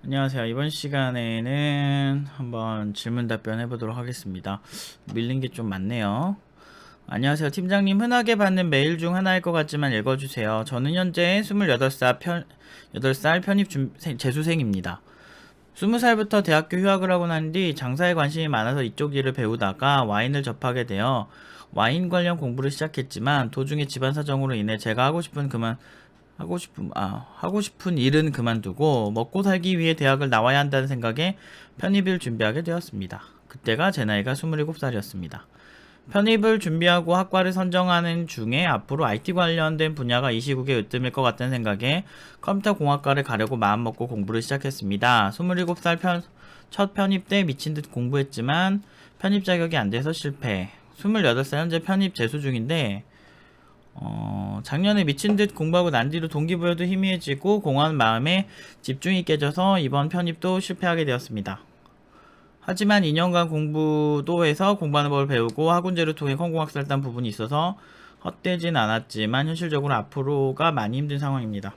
안녕하세요. 이번 시간에는 한번 질문 답변 해보도록 하겠습니다. 밀린 게 좀 많네요. 안녕하세요. 팀장님, 흔하게 받는 메일 중 하나일 것 같지만 읽어주세요. 저는 현재 28살 재수생입니다. 20살부터 대학교 휴학을 하고 난 뒤 장사에 관심이 많아서 이쪽 일을 배우다가 와인을 접하게 되어 와인 관련 공부를 시작했지만 도중에 집안 사정으로 인해 제가 하고 싶은 일은 그만두고 먹고 살기 위해 대학을 나와야 한다는 생각에 편입을 준비하게 되었습니다. 그때가 제 나이가 27살이었습니다. 편입을 준비하고 학과를 선정하는 중에 앞으로 IT 관련된 분야가 이 시국에 으뜸일 것 같다는 생각에 컴퓨터 공학과를 가려고 마음먹고 공부를 시작했습니다. 27살 첫 편입 때 미친 듯 공부했지만 편입 자격이 안 돼서 실패. 28살 현재 편입 재수 중인데 작년에 미친 듯 공부하고 난 뒤로 동기부여도 희미해지고 공허한 마음에 집중이 깨져서 이번 편입도 실패하게 되었습니다. 하지만 2년간 공부도 해서 공부하는 법을 배우고 학원제를 통해 컴공학사를 딴 부분이 있어서 헛되진 않았지만 현실적으로 앞으로가 많이 힘든 상황입니다.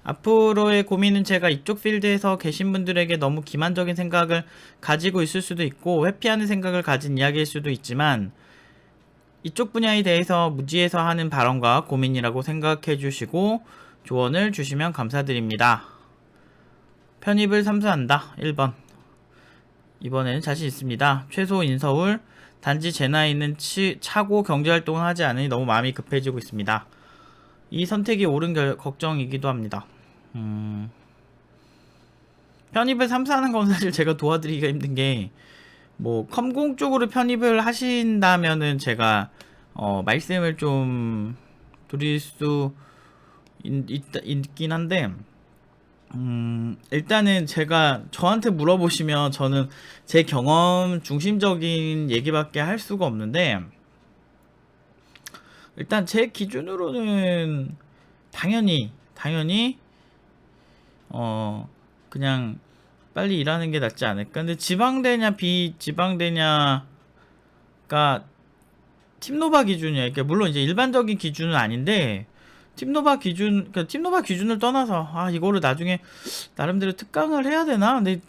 앞으로의 고민은 제가 이쪽 필드에서 계신 분들에게 너무 기만적인 생각을 가지고 있을 수도 있고 회피하는 생각을 가진 이야기일 수도 있지만 이쪽 분야에 대해서 무지해서 하는 발언과 고민이라고 생각해 주시고 조언을 주시면 감사드립니다. 편입을 삼수한다. 1번. 이번에는 자신 있습니다. 최소 인서울. 단지 제 나이는 차고 경제활동을 하지 않으니 너무 마음이 급해지고 있습니다. 이 선택이 옳은 걱정이기도 합니다. 편입을 삼수하는 건 사실 제가 도와드리기가 힘든 게 컴공 쪽으로 편입을 하신다면은 제가 말씀을 좀 드릴 수 있긴 한데 일단은 저한테 물어보시면 저는 제 경험 중심적인 얘기밖에 할 수가 없는데 일단 제 기준으로는 당연히 그냥 빨리 일하는 게 낫지 않을까. 근데 지방대냐 비지방대냐가 팀노바 기준이야. 그러니까 물론 이제 일반적인 기준은 아닌데 팀노바 기준을 떠나서 이거를 나중에 나름대로 특강을 해야 되나? 근데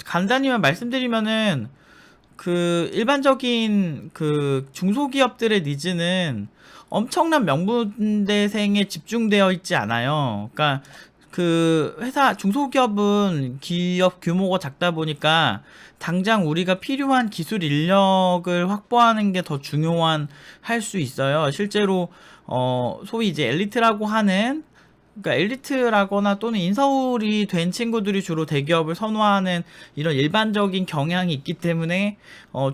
간단히만 말씀드리면은 일반적인 중소기업들의 니즈는 엄청난 명문대생에 집중되어 있지 않아요. 그러니까 중소기업은 기업 규모가 작다 보니까 당장 우리가 필요한 기술 인력을 확보하는 게 더 할 수 있어요. 실제로, 소위 이제 그러니까 엘리트라거나 또는 인서울이 된 친구들이 주로 대기업을 선호하는 이런 일반적인 경향이 있기 때문에,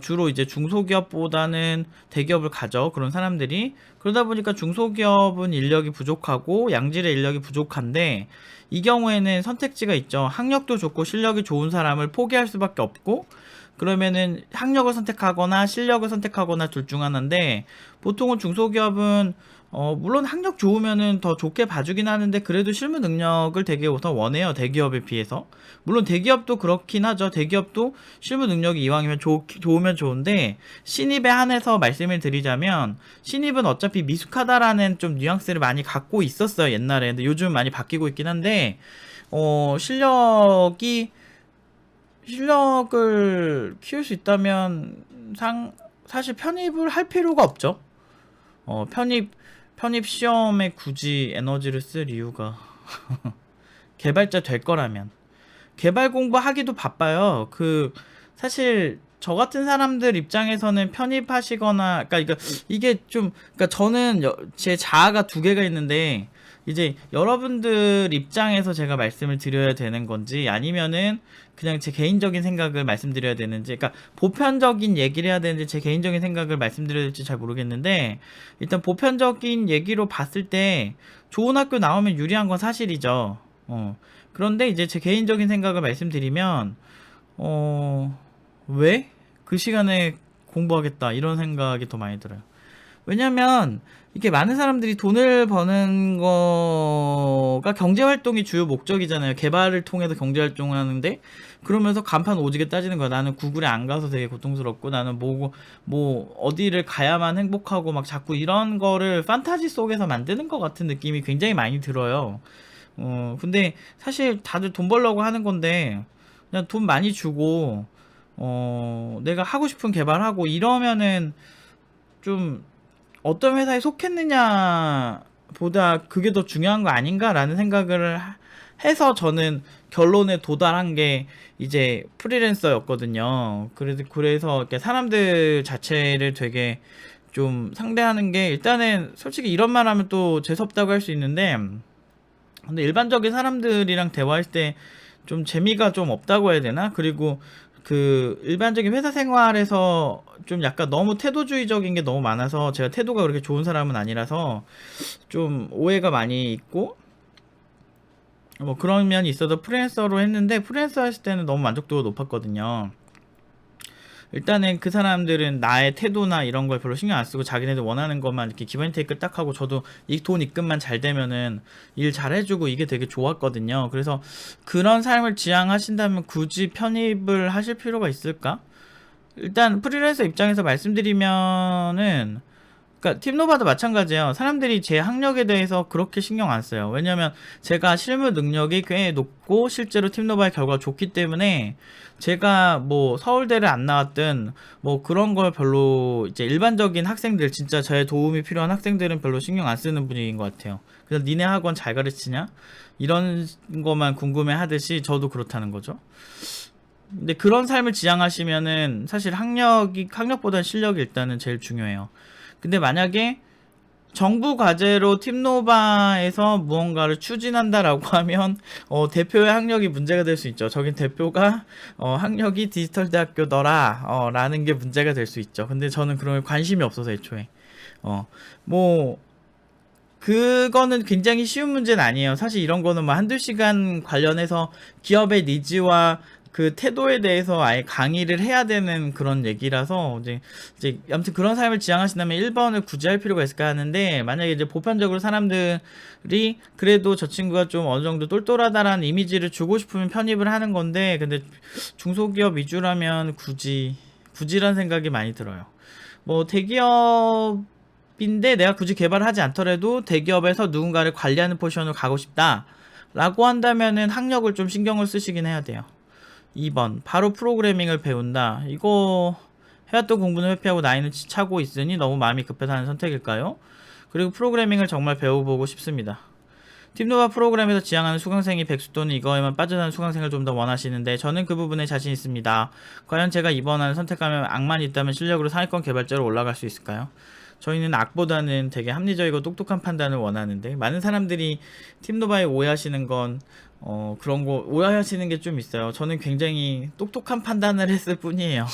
주로 이제 중소기업보다는 대기업을 가죠. 그런 사람들이. 그러다 보니까 중소기업은 인력이 부족하고 양질의 인력이 부족한데, 이 경우에는 선택지가 있죠. 학력도 좋고 실력이 좋은 사람을 포기할 수밖에 없고, 그러면은 학력을 선택하거나 실력을 선택하거나 둘 중 하나인데, 보통은 중소기업은 물론 학력 좋으면은 더 좋게 봐주긴 하는데 그래도 실무 능력을 되게 우선 원해요. 대기업에 비해서. 물론 대기업도 그렇긴 하죠. 대기업도 실무 능력이 이왕이면 좋으면 좋은데 신입에 한해서 말씀을 드리자면 신입은 어차피 미숙하다라는 좀 뉘앙스를 많이 갖고 있었어요. 옛날에. 근데 요즘 많이 바뀌고 있긴 한데 실력을 키울 수 있다면 사실 편입을 할 필요가 없죠. 편입 시험에 굳이 에너지를 쓸 이유가 개발자 될 거라면 개발 공부하기도 바빠요. 사실 저 같은 사람들 입장에서는 편입하시거나 그러니까 이게 좀 그러니까 저는 제 자아가 두 개가 있는데 이제 여러분들 입장에서 제가 말씀을 드려야 되는 건지 아니면은 그냥 제 개인적인 생각을 말씀드려야 되는지, 그러니까 보편적인 얘기를 해야 되는지 제 개인적인 생각을 말씀드려야 될지 잘 모르겠는데, 일단 보편적인 얘기로 봤을 때 좋은 학교 나오면 유리한 건 사실이죠. 그런데 이제 제 개인적인 생각을 말씀드리면 왜? 그 시간에 공부하겠다 이런 생각이 더 많이 들어요. 왜냐면 이게 많은 사람들이 돈을 버는 거가 경제활동이 주요 목적이잖아요. 개발을 통해서 경제활동을 하는데 그러면서 간판 오지게 따지는 거야. 나는 구글에 안 가서 되게 고통스럽고 나는 어디를 가야만 행복하고 막 자꾸 이런 거를 판타지 속에서 만드는 것 같은 느낌이 굉장히 많이 들어요. 근데 사실 다들 돈 벌려고 하는 건데 그냥 돈 많이 주고 내가 하고 싶은 개발하고 이러면은 좀 어떤 회사에 속했느냐 보다 그게 더 중요한 거 아닌가라는 생각을 해서 저는 결론에 도달한 게 이제 프리랜서였거든요. 그래서 이렇게 사람들 자체를 되게 좀 상대하는 게 일단은 솔직히 이런 말 하면 또 재수없다고 할 수 있는데 근데 일반적인 사람들이랑 대화할 때 좀 재미가 좀 없다고 해야 되나? 그리고 그 일반적인 회사 생활에서 좀 약간 너무 태도주의적인 게 너무 많아서 제가 태도가 그렇게 좋은 사람은 아니라서 좀 오해가 많이 있고 뭐 그런 면이 있어서 프리랜서로 했는데 프리랜서 했을 때는 너무 만족도가 높았거든요. 일단은 그 사람들은 나의 태도나 이런 걸 별로 신경 안 쓰고 자기네들 원하는 것만 이렇게 기본 테이크를 딱 하고 저도 이 돈 입금만 잘 되면은 일 잘 해주고 이게 되게 좋았거든요. 그래서 그런 삶을 지향하신다면 굳이 편입을 하실 필요가 있을까? 일단 프리랜서 입장에서 말씀드리면은 그러니까 팀노바도 마찬가지예요. 사람들이 제 학력에 대해서 그렇게 신경 안 써요. 왜냐면 제가 실무 능력이 꽤 높고 실제로 팀노바의 결과가 좋기 때문에 제가 뭐 서울대를 안 나왔든 뭐 그런 걸 별로 이제 일반적인 학생들 진짜 저의 도움이 필요한 학생들은 별로 신경 안 쓰는 분위기인 것 같아요. 그래서 니네 학원 잘 가르치냐? 이런 것만 궁금해 하듯이 저도 그렇다는 거죠. 근데 그런 삶을 지향하시면은 사실 학력보다 실력이 일단은 제일 중요해요. 근데 만약에 정부 과제로 팀노바에서 무언가를 추진한다라고 하면 대표의 학력이 문제가 될 수 있죠. 저긴 대표가 학력이 디지털 대학교더라 라는 게 문제가 될 수 있죠. 근데 저는 그런 관심이 없어서 애초에 뭐 그거는 굉장히 쉬운 문제는 아니에요. 사실 이런 거는 뭐 한두 시간 관련해서 기업의 니즈와 그 태도에 대해서 아예 강의를 해야 되는 그런 얘기라서 이제 아무튼 그런 삶을 지향하신다면 1번을 굳이 할 필요가 있을까 하는데 만약에 이제 보편적으로 사람들이 그래도 저 친구가 좀 어느 정도 똘똘하다라는 이미지를 주고 싶으면 편입을 하는 건데 근데 중소기업 위주라면 굳이란 생각이 많이 들어요. 뭐 대기업인데 내가 굳이 개발을 하지 않더라도 대기업에서 누군가를 관리하는 포지션으로 가고 싶다 라고 한다면은 학력을 좀 신경을 쓰시긴 해야 돼요. 2번 바로 프로그래밍을 배운다. 이거 해왔던 공부는 회피하고 나이는 차고 있으니 너무 마음이 급해서 하는 선택일까요? 그리고 프로그래밍을 정말 배워보고 싶습니다. 팀노바 프로그램에서 지향하는 수강생이 백수 또는 이거에만 빠져드는 수강생을 좀 더 원하시는데 저는 그 부분에 자신 있습니다. 과연 제가 이번 안을 선택하면 악만이 있다면 실력으로 상위권 개발자로 올라갈 수 있을까요? 저희는 악보다는 되게 합리적이고 똑똑한 판단을 원하는데 많은 사람들이 팀노바에 오해하시는 건 그런 거 오해하시는 게 좀 있어요. 저는 굉장히 똑똑한 판단을 했을 뿐이에요.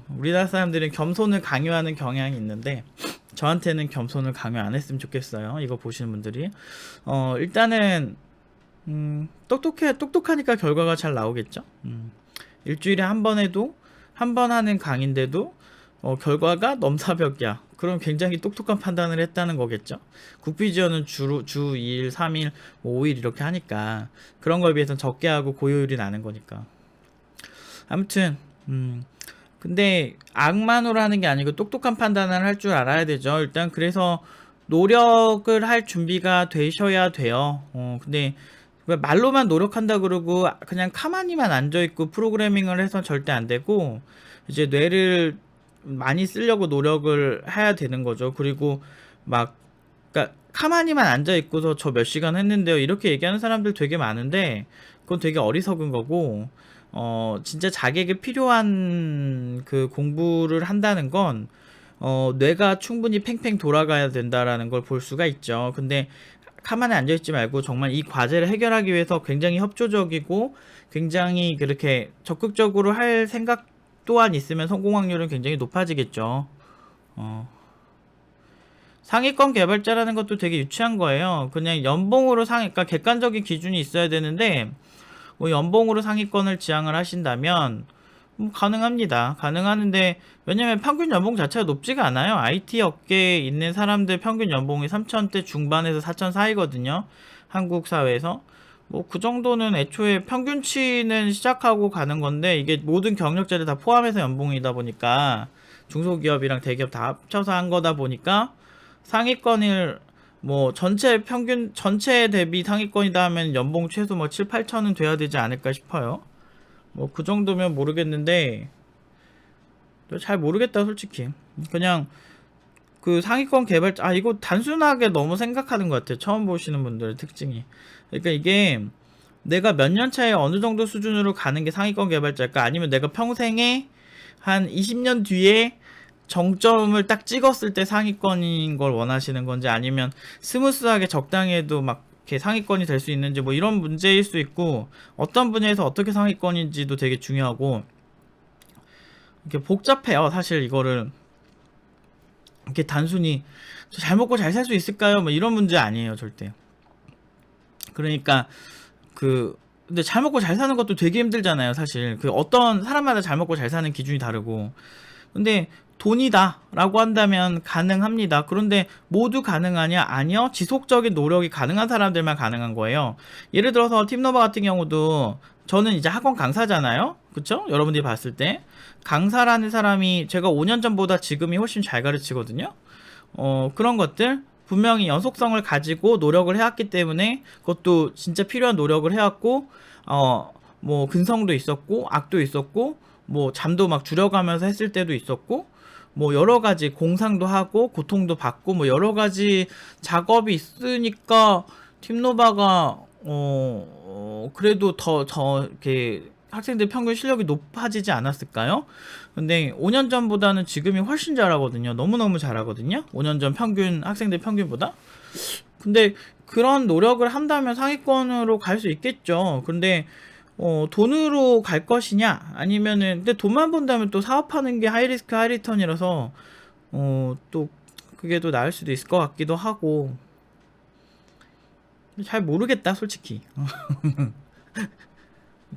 우리나라 사람들은 겸손을 강요하는 경향이 있는데 저한테는 겸손을 강요 안 했으면 좋겠어요. 이거 보시는 분들이 일단은 똑똑하니까 결과가 잘 나오겠죠. 일주일에 한 번 해도 한 번 하는 강인데도 결과가 넘사벽이야. 그럼 굉장히 똑똑한 판단을 했다는 거겠죠. 국비지원은 주 2일, 3일, 5일 이렇게 하니까 그런 거에 비해서는 적게 하고 고효율이 나는 거니까. 아무튼 근데 악만으로 하는 게 아니고 똑똑한 판단을 할 줄 알아야 되죠. 일단 그래서 노력을 할 준비가 되셔야 돼요. 근데 말로만 노력한다 그러고 그냥 가만히만 앉아있고 프로그래밍을 해서 절대 안 되고 이제 뇌를 많이 쓰려고 노력을 해야 되는 거죠. 그리고 막 그러니까 가만히만 앉아있고서 저 몇 시간 했는데요 이렇게 얘기하는 사람들 되게 많은데 그건 되게 어리석은 거고 진짜 자기에게 필요한 그 공부를 한다는 건 뇌가 충분히 팽팽 돌아가야 된다라는 걸 볼 수가 있죠. 근데 가만히 앉아있지 말고 정말 이 과제를 해결하기 위해서 굉장히 협조적이고 굉장히 그렇게 적극적으로 할 생각 또한 있으면 성공 확률은 굉장히 높아지겠죠. 상위권 개발자라는 것도 되게 유치한 거예요. 그냥 연봉으로 그러니까 객관적인 기준이 있어야 되는데 뭐 연봉으로 상위권을 지향을 하신다면 가능합니다. 가능하는데 왜냐면 평균 연봉 자체가 높지가 않아요. IT 업계에 있는 사람들 평균 연봉이 3,000대 중반에서 4,000 사이거든요. 한국 사회에서. 뭐 그 정도는 애초에 평균치는 시작하고 가는 건데 이게 모든 경력자를 다 포함해서 연봉이다 보니까 중소기업이랑 대기업 다 합쳐서 한 거다 보니까 상위권을 뭐 전체 평균 전체 대비 상위권이다 하면 연봉 최소 뭐 7, 8천은 돼야 되지 않을까 싶어요. 뭐 그 정도면 모르겠는데 잘 모르겠다 솔직히. 그냥 그 상위권 개발자 이거 단순하게 너무 생각하는 것 같아요. 처음 보시는 분들의 특징이. 그러니까 이게 내가 몇 년 차에 어느 정도 수준으로 가는 게 상위권 개발자일까? 아니면 내가 평생에 한 20년 뒤에 정점을 딱 찍었을 때 상위권인 걸 원하시는 건지, 아니면 스무스하게 적당해도 막 이렇게 상위권이 될 수 있는지, 뭐 이런 문제일 수 있고, 어떤 분야에서 어떻게 상위권인지도 되게 중요하고, 이렇게 복잡해요. 사실 이거를 이렇게 단순히 잘 먹고 잘 살 수 있을까요? 뭐 이런 문제 아니에요, 절대. 그러니까 근데 잘 먹고 잘 사는 것도 되게 힘들잖아요, 사실. 어떤 사람마다 잘 먹고 잘 사는 기준이 다르고. 근데 돈이다 라고 한다면 가능합니다. 그런데 모두 가능하냐? 아니요. 지속적인 노력이 가능한 사람들만 가능한 거예요. 예를 들어서 팀노바 같은 경우도 저는 이제 학원 강사잖아요. 그쵸? 여러분들이 봤을 때 강사라는 사람이 제가 5년 전보다 지금이 훨씬 잘 가르치거든요. 그런 것들 분명히 연속성을 가지고 노력을 해왔기 때문에, 그것도 진짜 필요한 노력을 해왔고, 뭐 근성도 있었고 악도 있었고, 뭐 잠도 막 줄여가면서 했을 때도 있었고, 뭐 여러가지 공상도 하고 고통도 받고 뭐 여러가지 작업이 있으니까 팀노바가 그래도 더 이렇게 학생들 평균 실력이 높아지지 않았을까요? 근데 5년 전보다는 지금이 훨씬 잘하거든요. 너무너무 잘하거든요. 5년 전 평균 학생들 평균보다. 근데 그런 노력을 한다면 상위권으로 갈 수 있겠죠. 근데 돈으로 갈 것이냐? 아니면은, 근데 돈만 본다면 또 사업하는 게 하이리스크 하이리턴이라서, 또, 그게 또 나을 수도 있을 것 같기도 하고, 잘 모르겠다, 솔직히.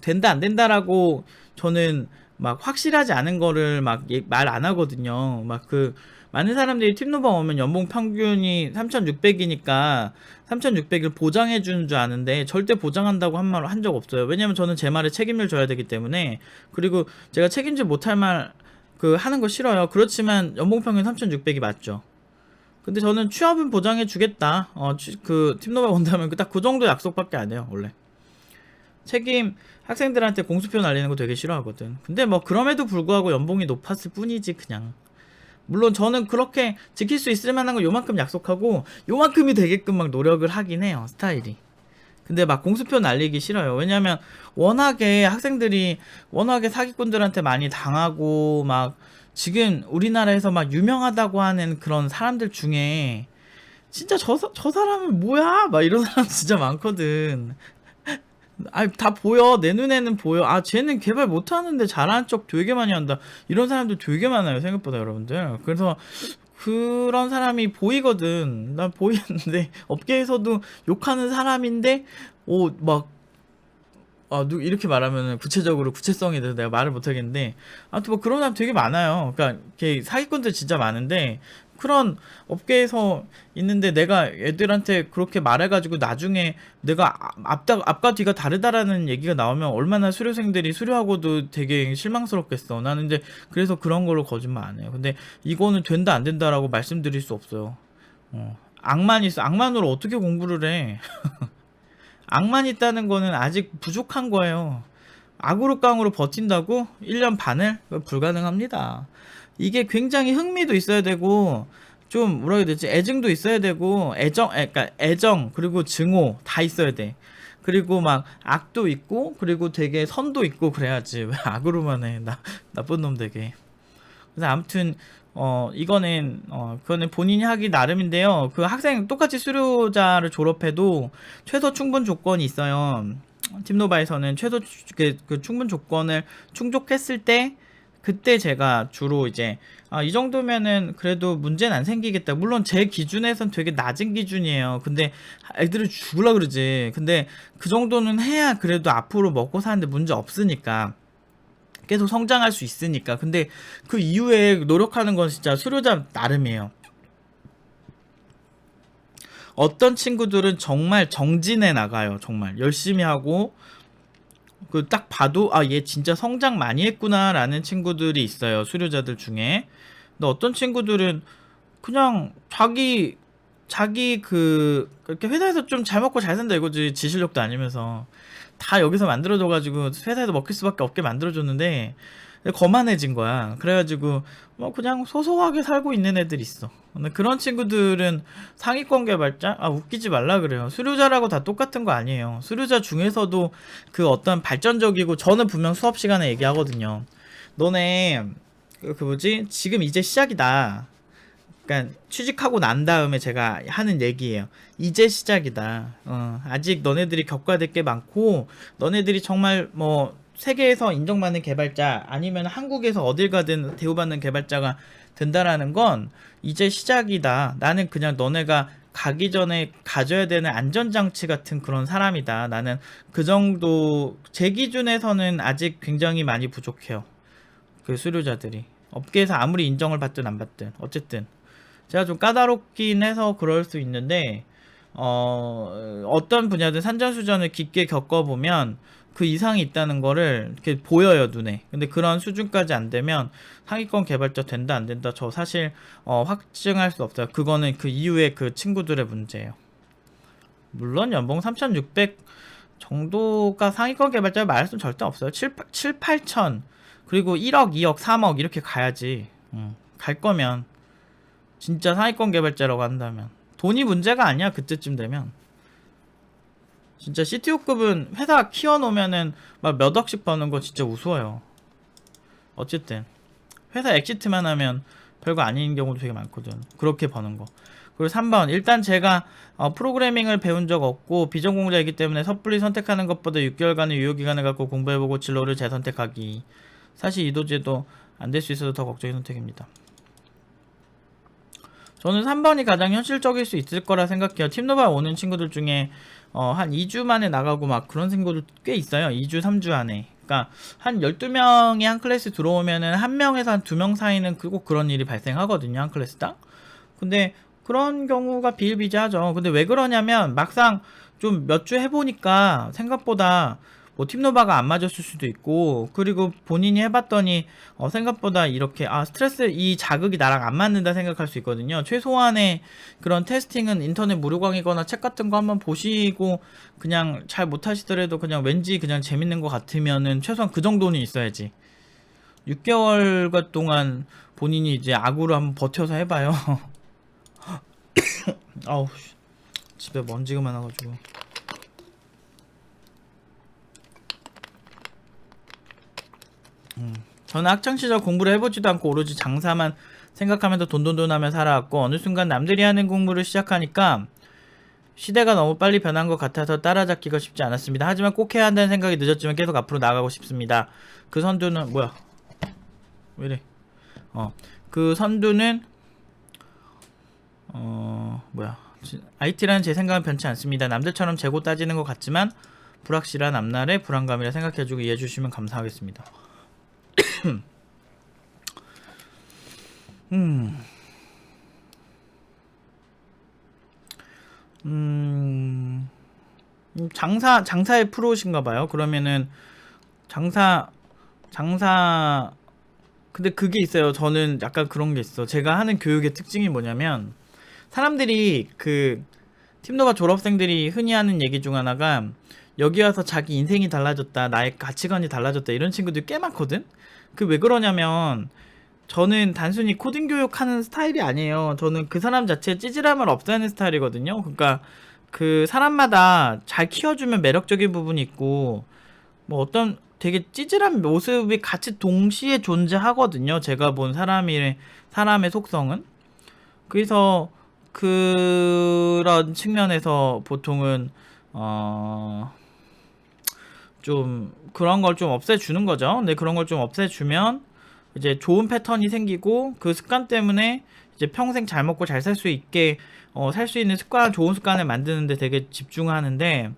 된다, 안 된다라고, 저는 막 확실하지 않은 거를 막 말 안 하거든요. 많은 사람들이 팀노바 오면 연봉 평균이 3,600이니까 3,600을 보장해 주는 줄 아는데, 절대 보장한다고 한 말 한 적 없어요. 왜냐면 저는 제 말에 책임을 져야 되기 때문에. 그리고 제가 책임질 못할 말 하는 거 싫어요. 그렇지만 연봉 평균 3,600이 맞죠. 근데 저는 취업은 보장해 주겠다. 팀노바 온다면 딱 그 정도 약속밖에 안 해요, 원래. 학생들한테 공수표 날리는 거 되게 싫어하거든. 근데 뭐 그럼에도 불구하고 연봉이 높았을 뿐이지, 그냥. 물론 저는 그렇게 지킬 수 있을 만한 거 요만큼 약속하고 요만큼이 되게끔 막 노력을 하긴 해요, 스타일이. 근데 막 공수표 날리기 싫어요. 왜냐면 워낙에 사기꾼들한테 많이 당하고, 막 지금 우리나라에서 막 유명하다고 하는 그런 사람들 중에 진짜 저 사람은 뭐야? 막 이런 사람 진짜 많거든. 다 보여. 내 눈에는 보여. 쟤는 개발 못하는데 잘하는 척 되게 많이 한다. 이런 사람들 되게 많아요, 생각보다, 여러분들. 그래서 그런 사람이 보이거든. 난 보이는데 업계에서도 욕하는 사람인데 이렇게 말하면 구체적으로 구체성에 대해서 내가 말을 못하겠는데, 아무튼 뭐 그런 사람 되게 많아요. 그러니까 사기꾼들 진짜 많은데, 그런 업계에서 있는데 내가 애들한테 그렇게 말해가지고 나중에 내가 앞과 뒤가 다르다라는 얘기가 나오면 얼마나 수료생들이 수료하고도 되게 실망스럽겠어. 나는 이제 그래서 그런 걸로 거짓말 안 해요. 근데 이거는 된다 안 된다라고 말씀드릴 수 없어요. 악만 있어. 악만으로 어떻게 공부를 해? 악만 있다는 거는 아직 부족한 거예요. 악으로 깡으로 버틴다고 1년 반을? 불가능합니다. 이게 굉장히 흥미도 있어야 되고, 좀 뭐라 해야 되지? 애증도 있어야 되고, 그러니까 애정 그리고 증오 다 있어야 돼. 그리고 막 악도 있고, 그리고 되게 선도 있고 그래야지. 왜 악으로만 해? 나쁜 놈 되게. 그래서 아무튼 그거는 본인이 하기 나름인데요. 그 학생 똑같이 수료자를 졸업해도 최소 충분 조건이 있어요. 팀노바에서는 최소 그 충분 조건을 충족했을 때, 그때 제가 주로 이제 이 정도면은 그래도 문제는 안 생기겠다. 물론 제 기준에선 되게 낮은 기준이에요. 근데 애들이 죽으려 그러지. 근데 그 정도는 해야 그래도 앞으로 먹고 사는데 문제 없으니까, 계속 성장할 수 있으니까. 근데 그 이후에 노력하는 건 진짜 수료자 나름이에요. 어떤 친구들은 정말 정진해 나가요. 정말 열심히 하고, 딱 봐도 얘 진짜 성장 많이 했구나 라는 친구들이 있어요, 수료자들 중에. 근데 어떤 친구들은 그냥 자기 자기 그렇게 회사에서 좀 잘 먹고 잘 산다 이거지. 지 실력도 아니면서 다 여기서 만들어줘가지고 회사에서 먹힐 수밖에 없게 만들어줬는데 거만해진 거야. 그래가지고 뭐 그냥 소소하게 살고 있는 애들 있어. 근데 그런 친구들은 상위권 개발자? 아, 웃기지 말라 그래요. 수료자라고 다 똑같은 거 아니에요. 수료자 중에서도 그 어떤 발전적이고, 저는 분명 수업 시간에 얘기하거든요. 너네 그 뭐지? 지금 이제 시작이다. 그러니까 취직하고 난 다음에 제가 하는 얘기예요. 이제 시작이다. 아직 너네들이 겪어야 될 게 많고, 너네들이 정말 뭐 세계에서 인정받는 개발자, 아니면 한국에서 어딜 가든 대우받는 개발자가 된다라는 건 이제 시작이다. 나는 그냥 너네가 가기 전에 가져야 되는 안전장치 같은 그런 사람이다. 나는 그 정도, 제 기준에서는 아직 굉장히 많이 부족해요. 그 수료자들이 업계에서 아무리 인정을 받든 안 받든 어쨌든 제가 좀 까다롭긴 해서 그럴 수 있는데, 어떤 분야든 산전수전을 깊게 겪어보면 그 이상이 있다는 거를 이렇게 보여요, 눈에. 근데 그런 수준까지 안 되면 상위권 개발자 된다 안 된다 저 사실 확증할 수 없어요. 그거는 그 이후에 그 친구들의 문제예요. 물론 연봉 3,600 정도가 상위권 개발자 말할 수는 절대 없어요. 7, 8천, 그리고 1억, 2억, 3억 이렇게 가야지. 갈 거면 진짜 상위권 개발자라고 한다면 돈이 문제가 아니야. 그때쯤 되면 진짜 CTO급은 회사 키워놓으면은 막 몇 억씩 버는 거 진짜 우스워요. 어쨌든 회사 엑시트만 하면 별거 아닌 경우도 되게 많거든. 그렇게 버는 거. 그리고 3번, 일단 제가 프로그래밍을 배운 적 없고 비전공자이기 때문에 섣불리 선택하는 것보다 6개월간의 유효기간을 갖고 공부해보고 진로를 재선택하기. 사실 이도저도 안 될 수 있어서 더 걱정의 선택입니다. 저는 3번이 가장 현실적일 수 있을 거라 생각해요. 팀노바 오는 친구들 중에 한 2주 만에 나가고 막 그런 친구들 꽤 있어요. 2주 3주 안에. 그러니까 한 12명이 한 클래스 들어오면은 1명에서 한 2명 사이는 꼭 그런 일이 발생하거든요. 한 클래스당. 근데 그런 경우가 비일비재하죠. 근데 왜 그러냐면 막상 좀 몇 주 해보니까 생각보다 뭐 팀노바가 안 맞았을 수도 있고, 그리고 본인이 해봤더니 생각보다 이렇게 스트레스, 이 자극이 나랑 안 맞는다 생각할 수 있거든요. 최소한의 그런 테스팅은 인터넷 무료 강의거나 책 같은 거 한번 보시고, 그냥 잘 못하시더라도 그냥 왠지 그냥 재밌는 것 같으면은 최소한 그 정도는 있어야지. 6개월 동안 본인이 이제 악으로 한번 버텨서 해봐요. 아우, 집에 먼지가 많아가지고. 저는 학창시절 공부를 해보지도 않고 오로지 장사만 생각하면서 돈돈돈하며 살아왔고, 어느 순간 남들이 하는 공부를 시작하니까 시대가 너무 빨리 변한 것 같아서 따라잡기가 쉽지 않았습니다. 하지만 꼭 해야 한다는 생각이 늦었지만 계속 앞으로 나가고 싶습니다. 그 선두는 뭐야? 왜이래? 그 선두는 뭐야? IT라는 제 생각은 변치 않습니다. 남들처럼 재고 따지는 것 같지만 불확실한 앞날의 불안감이라 생각해주고 이해해주시면 감사하겠습니다. 장사의 프로신가봐요. 그러면은 장사 근데 그게 있어요. 저는 약간 그런 게 있어. 제가 하는 교육의 특징이 뭐냐면, 사람들이 그 팀노바 졸업생들이 흔히 하는 얘기 중 하나가 여기 와서 자기 인생이 달라졌다, 나의 가치관이 달라졌다, 이런 친구들이 꽤 많거든. 그 왜 그러냐면, 저는 단순히 코딩 교육하는 스타일이 아니에요. 저는 그 사람 자체의 찌질함을 없애는 스타일이거든요. 그러니까 그 사람마다 잘 키워주면 매력적인 부분이 있고, 뭐 어떤 되게 찌질한 모습이 같이 동시에 존재하거든요. 제가 본 사람의 속성은. 그래서 그런 측면에서 보통은 좀 그런 걸 좀 없애주는 거죠. 근데 그런 걸 좀 없애주면 이제 좋은 패턴이 생기고, 그 습관 때문에 이제 평생 잘 먹고 잘 살 수 있게 살 수 있는 습관, 좋은 습관을 만드는데 되게 집중하는데,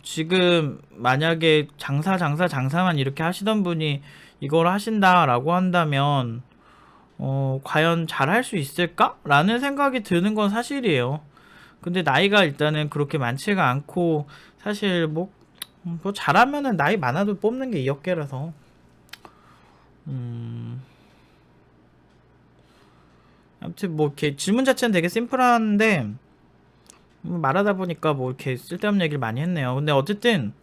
지금 만약에 장사만 이렇게 하시던 분이 이걸 하신다라고 한다면 과연 잘 할 수 있을까? 라는 생각이 드는 건 사실이에요. 근데 나이가 일단은 그렇게 많지가 않고, 사실 뭐 잘하면은 나이 많아도 뽑는 게 2억 개라서 아무튼 뭐 이렇게 질문 자체는 되게 심플한데 말하다 보니까 뭐 이렇게 쓸데없는 얘기를 많이 했네요. 근데 어쨌든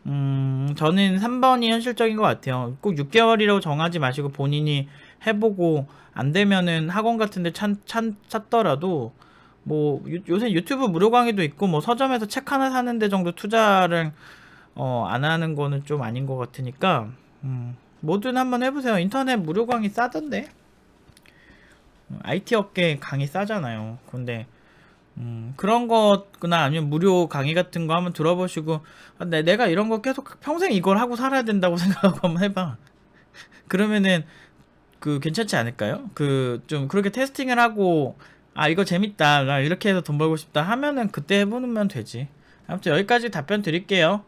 저는 3번이 현실적인 것 같아요. 꼭 6개월이라고 정하지 마시고 본인이 해보고 안 되면은 학원 같은 데 찾더라도 뭐 요새 유튜브 무료 강의도 있고 뭐 서점에서 책 하나 사는 데 정도 투자를 안 하는 거는 좀 아닌 것 같으니까 뭐든 한번 해보세요. 인터넷 무료 강의 싸던데. IT 업계 강의 싸잖아요. 근데 그런 거나 아니면 무료 강의 같은 거 한번 들어보시고 내가 이런 거 계속 평생 이걸 하고 살아야 된다고 생각하고 한번 해봐. 그러면은 그 괜찮지 않을까요? 그 좀 그렇게 테스팅을 하고 아 이거 재밌다 나 이렇게 해서 돈 벌고 싶다 하면은 그때 해보면 되지. 아무튼 여기까지 답변 드릴게요.